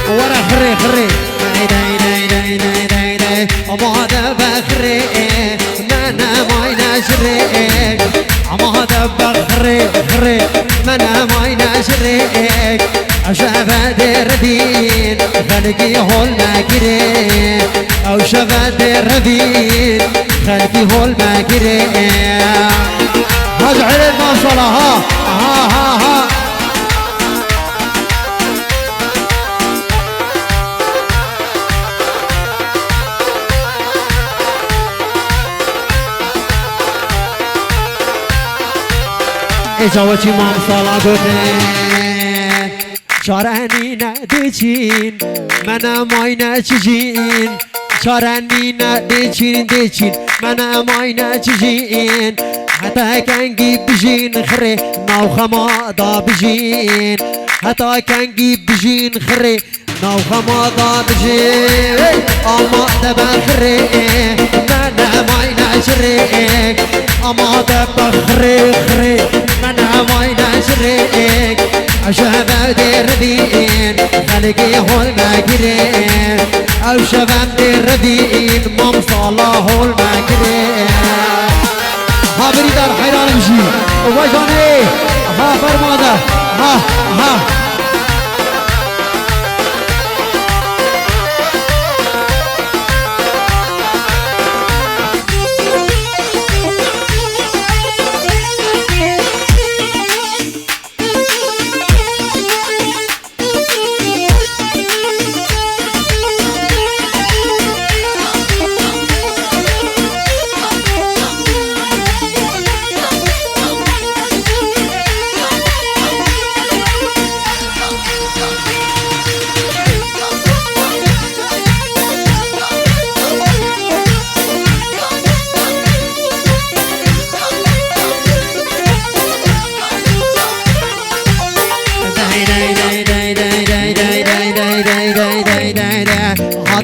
ورا خري خري ما دب خري منا ما ينشري ما دب خري خري منا ما ينشري شفا دردين خلقي هول ما كري او شفا دردين خلقي هول ما كري هاج علي الموصلة ها إجاوتي مام صلاة قدين شارعني نديشين منا ماينا تجين شارعني نديشين منا ماينا تجين حتى كان جيب بجين خري ناوخا ما ضا بجين حتى كان جيب بجين خري ناوخا ما ضا بجين أما دبا خري منا ماينا شريك أما دبا خري منا ماينا شريك شباب دردين خلقي هول ماكرين او شباب دردين مام صلاح هول ماكرين ها بريدار حيران مشي وجاني ها فرماده ها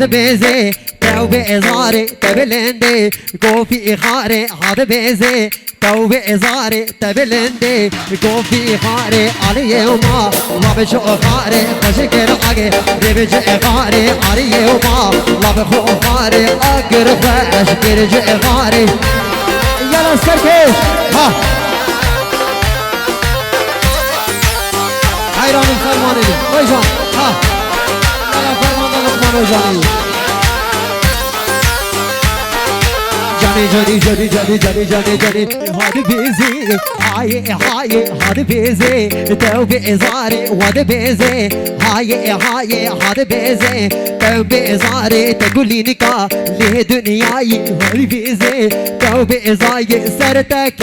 هذا بيزي توبة إزاري تبلندي كوفي إخاري هذا بيزي توبة إزاري تبلندي كوفي إخاري علي وما لا بشو إخاري خشكر أجي ربج إخاري علي وما لا بخو إخاري أقرب أشكر إخاري يلا سركش ها حيران الفرماني ويجان ها يلا فرمان لقمان وجاني جاني هاد بيزي هاي هاد بيزي توبة إزاري واد بيزي هاي هاد بيزي توبة إزاري تقولي نكا ليه دنياي هاد بيزي توبة إزاري سرتك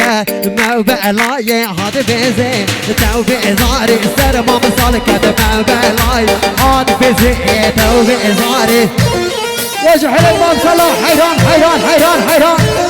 ما بقلاي هاد بيزي توبة إزاري سر ما مصالك ما بقلاي هاد بيزي توبة إزاري وجه الإمام صلاح حيران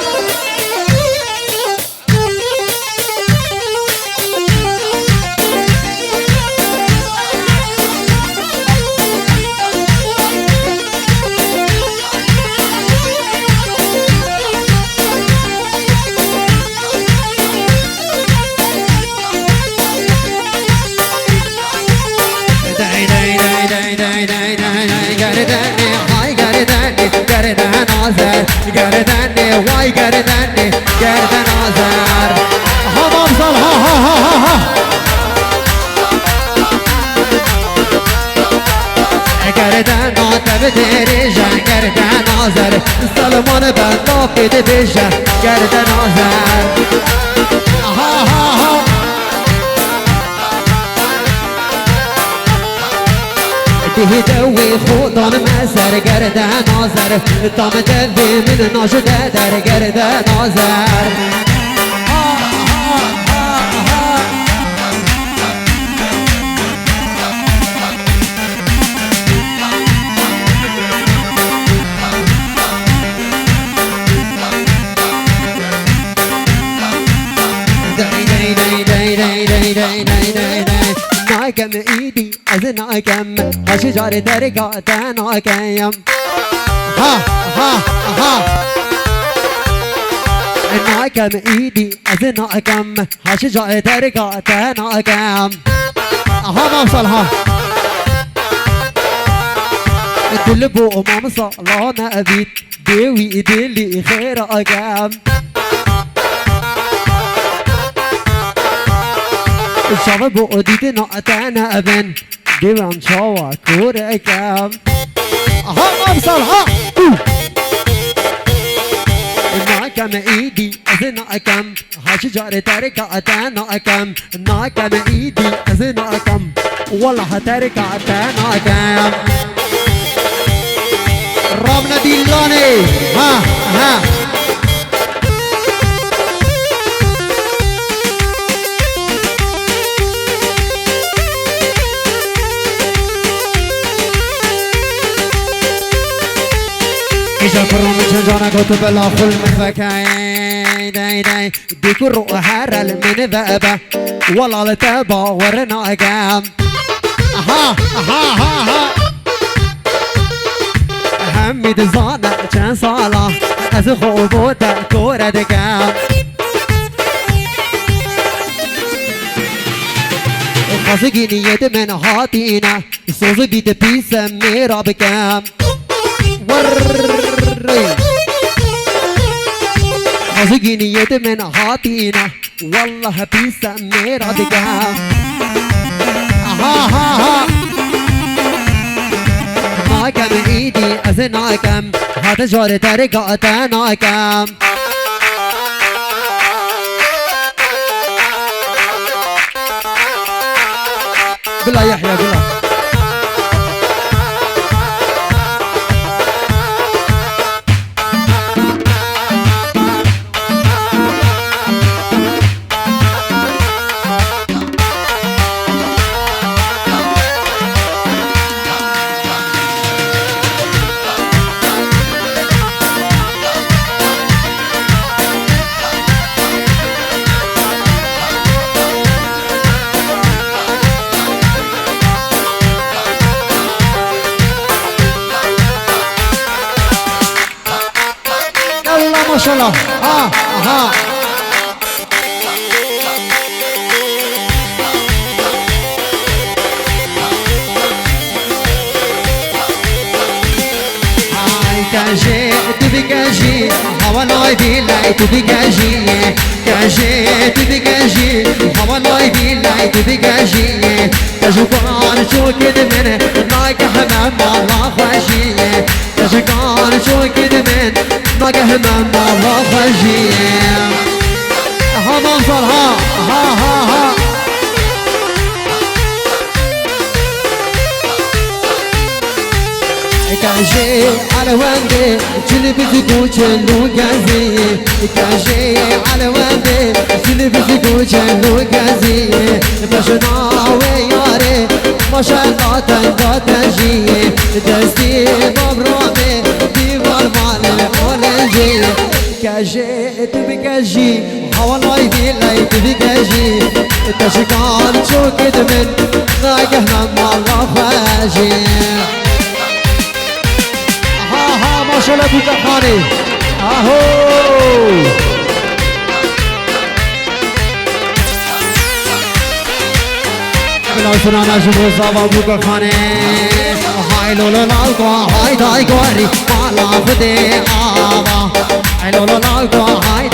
قردني واي قردن آزار ها مامصل ها قردن ناتب دريجان قردن آزار سلمان بندا فيد بيجان قردن آزار ها تهدوي خودان مسر گردن آزر تام دوی من ناشده در گردن آزر ناكم ايدي از ناكم هشجار درقات ناكم ها ناكم ايدي از ناكم هشجار درقات ناكم ما وصل ها دل بو مام صلانا أبيت دوي دلي خير أقام الشعب بو ديدنا أتانا أبن ديوان شوا كور أقام ها أبصر ها ناكم ايدي ازنا اكم هاشجار تارك اتانا اكم ناكم ايدي ازنا اكم والله تارك اتانا اكم رامنا ديلاني ها ها إذا كرم شجانا كتب الأخل من فكاي داي داي ديك الروح هرل من ذأبة والله لتابع ورنا أقام ها ها ها ها حمد زانا كان صالة أزخو بوتا كورة دقام خاصقيني يد من هاتينا صوص بيت بيسا ميرا بكام خاصقيني يد من هاتينا والله بيسا ميرا بكام ها ها ها ناكم ايدي ازناكم هذا جار ترقاتناكم بالله يحيى بالله ما شاء الله ها ها كاجي تبي كاجي هوا نايدي لا تبي كاجي كاجي تبي كاجي هوا نايدي لا تبي كاجي كاجوان شو كده من نايك حمام الله خاشي كاجوان شو كده من نايك حمام الله خاشي ها منصر ها ها ها ها كاجي على وندي جلب زكو جلو غازي كاجي على وندي جلب زكو جلو غازي بشنا وياري ما شاء الله تنجي دستي مبرومي ديوار مال المولجي كاجي تبي كاجي حوالي دي لا تبي كاجي تشكال شو كده من ناقه ما الله خاجي ما شاء الله بوكا خاني اهو بلا سنانا شبو صابا بوكا خاني هاي لولا لاوكا هاي داي غوري مالا خدي آبا هاي لولا لاوكا هاي